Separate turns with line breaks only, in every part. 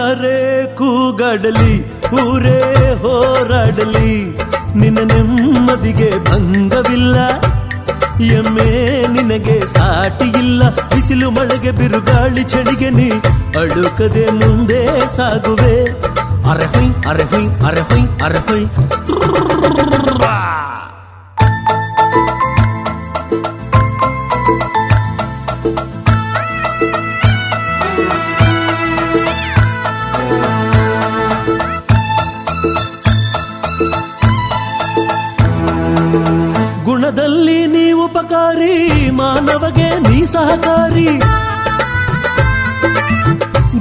ಯಾರೇ ಕೂಗಾಡಲಿ ಊರೇ ಹೋರಾಡಲಿ ನಿನ್ನ ನೆಮ್ಮದಿಗೆ ಭಂಗವಿಲ್ಲ. ಎಮ್ಮೆ ನಿನಗೆ ಸಾಟಿ ಇಲ್ಲ. ಬಿಸಿಲು ಮಳೆಗೆ ಬಿರುಗಾಳಿ ಚಳಿಗೆ ನೀ ಅಳುಕದೆ ಮುಂದೆ ಸಾಗುವೆ. ಅರೆ ಹೊಯ್ ಅರೆ ಹೊಯ್ ಅರೆ ಹೊಯ್ ಅರೆ ಹೊಯ್. ಗುಣದಲ್ಲಿ ನೀ ಉಪಕಾರಿ, ಮಾನವಗೆ ನೀ ಸಹಕಾರಿ.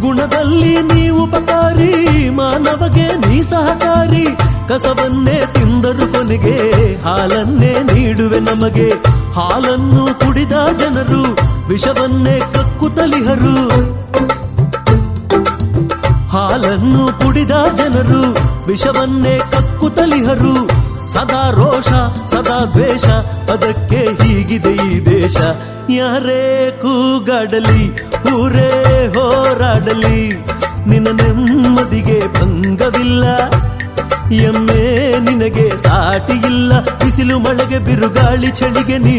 ಗುಣದಲ್ಲಿ ನೀ ಉಪಕಾರಿ, ಮಾನವಗೆ ನೀ ಸಹಕಾರಿ. ಕಸವನ್ನೇ ತಿಂದರು ಕೊನೆಗೆ ಹಾಲನ್ನೇ ನೀಡುವೆ ನಮಗೆ. ಹಾಲನ್ನು ಕುಡಿದ ಜನರು ವಿಷವನ್ನೇ ಕಕ್ಕುತ್ತಲಿಹರು. ಹಾಲನ್ನು ಕುಡಿದ ಜನರು ವಿಷವನ್ನೇ ಕಕ್ಕುತ್ತಲಿಹರು. ಸದಾ ರೋಷ ಸದಾ ದ್ವೇಷ, ಅದಕ್ಕೆ ಹೀಗಿದೆ ಈ ದೇಶ. ಯಾರೇ ಕೂಗಾಡಲಿ ಊರೇ ಹೋರಾಡಲಿ ನಿನ್ನ ನೆಮ್ಮದಿಗೆ ಭಂಗವಿಲ್ಲ. ಎಮ್ಮೆ ನಿನಗೆ ಸಾಟಿ ಇಲ್ಲ. ಬಿಸಿಲು ಮಳೆಗೆ ಬಿರುಗಾಳಿ ಚಳಿಗೆ ನೀ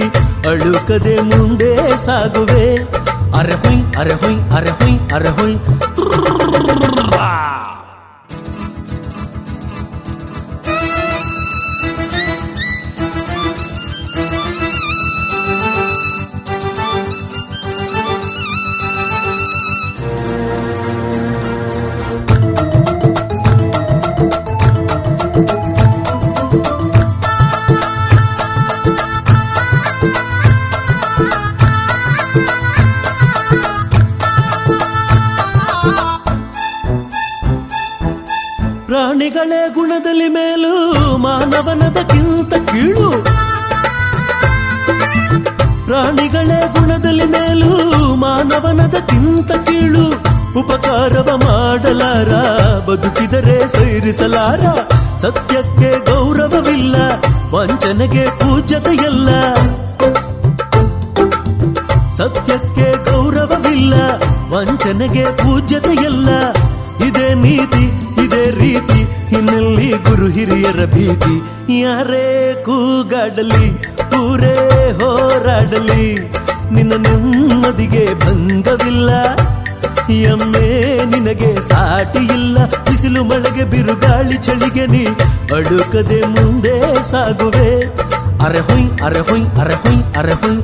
ಅಳುಕದೆ ಮುಂದೆ ಸಾಗುವೆ. ಅರೆ ಹೊಯ್ ಅರೆ ಹೊಯ್ ಅರೆ ಹೊಯ್ ಅರೆ ಹೊಯ್. ಪ್ರಾಣಿಗಳೇ ಗುಣದಲ್ಲಿ ಮೇಲು, ಮಾನವನದಕ್ಕಿಂತ ಕೀಳು. ಪ್ರಾಣಿಗಳೇ ಗುಣದಲ್ಲಿ ಮೇಲು, ಮಾನವನದಕ್ಕಿಂತ ಕೀಳು. ಉಪಕಾರವ ಮಾಡಲಾರ, ಬದುಕಿದರೆ ಸೈರಿಸಲಾರ. ಸತ್ಯಕ್ಕೆ ಗೌರವವಿಲ್ಲ, ವಂಚನೆಗೆ ಪೂಜ್ಯತೆಯಲ್ಲ. ಸತ್ಯಕ್ಕೆ ಗೌರವವಿಲ್ಲ, ವಂಚನೆಗೆ ಪೂಜ್ಯತೆಯಲ್ಲ. ಇದೇ ನೀತಿ ಇದೇ ರೀತಿ, ಇನ್ನೆಲ್ಲಿ ಗುರು ಹಿರಿಯರ ಭೀತಿ. ಯಾರೇ ಕೂಗಾಡಲಿ ಊರೇ ಹೋರಾಡಲಿ ನಿನ್ನ ನೆಮ್ಮದಿಗೆ ಭಂಗವಿಲ್ಲ. ಎಮ್ಮೆ ನಿನಗೆ ಸಾಟಿ ಇಲ್ಲ. ಬಿಸಿಲು ಮಳೆಗೆ ಬಿರುಗಾಳಿ ಚಳಿಗೆ ನೀ ಅಳುಕದೆ ಮುಂದೆ ಸಾಗುವೆ. ಅರೆ ಹೊಯ್ ಅರೆ ಹೊಯ್ ಅರೆ ಹೊಯ್ ಅರೆ ಹೊಯ್.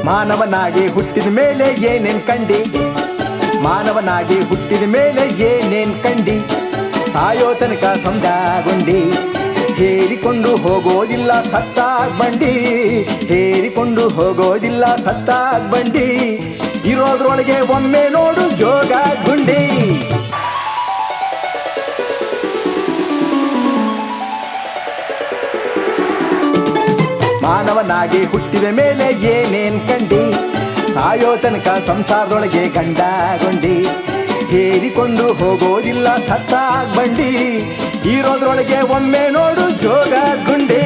ಮಾನವನಾಗಿ ಹುಟ್ಟಿದ ಮೇಲೆ ಏನೇನ್ ಕಂಡಿ, ಮಾನವನಾಗಿ ಹುಟ್ಟಿದ ಮೇಲೆ ಏನೇನ್ ಕಂಡಿ. ಸಾಯೋ ತನಕ ಸಂದಾಗುಂಡಿ, ಹೇರಿಕೊಂಡು ಹೋಗೋದಿಲ್ಲ ಸತ್ತಾಗ್ ಬಂಡಿ. ಹೇರಿಕೊಂಡು ಹೋಗೋದಿಲ್ಲ ಸತ್ತಾಗ್ ಬಂಡಿ. ಇರೋದ್ರೊಳಗೆ ಒಮ್ಮೆ ನೋಡು ಜೋಗ ಗುಂಡಿ. ಮಾನವನಾಗಿ ಹುಟ್ಟಿದ ಮೇಲೆ ಏನೇನ್ ಕಂಡಿ. ಸಾಯೋ ತನಕ ಸಂಸಾರದೊಳಗೆ ಗಂಡಗೊಂಡಿ. ಹೇರಿಕೊಂಡು ಹೋಗೋದಿಲ್ಲ ಸತ್ತಾಗ್ ಬಂಡಿ. ಇರೋದ್ರೊಳಗೆ ಒಮ್ಮೆ ನೋಡು ಜೋಗ ಗುಂಡಿ.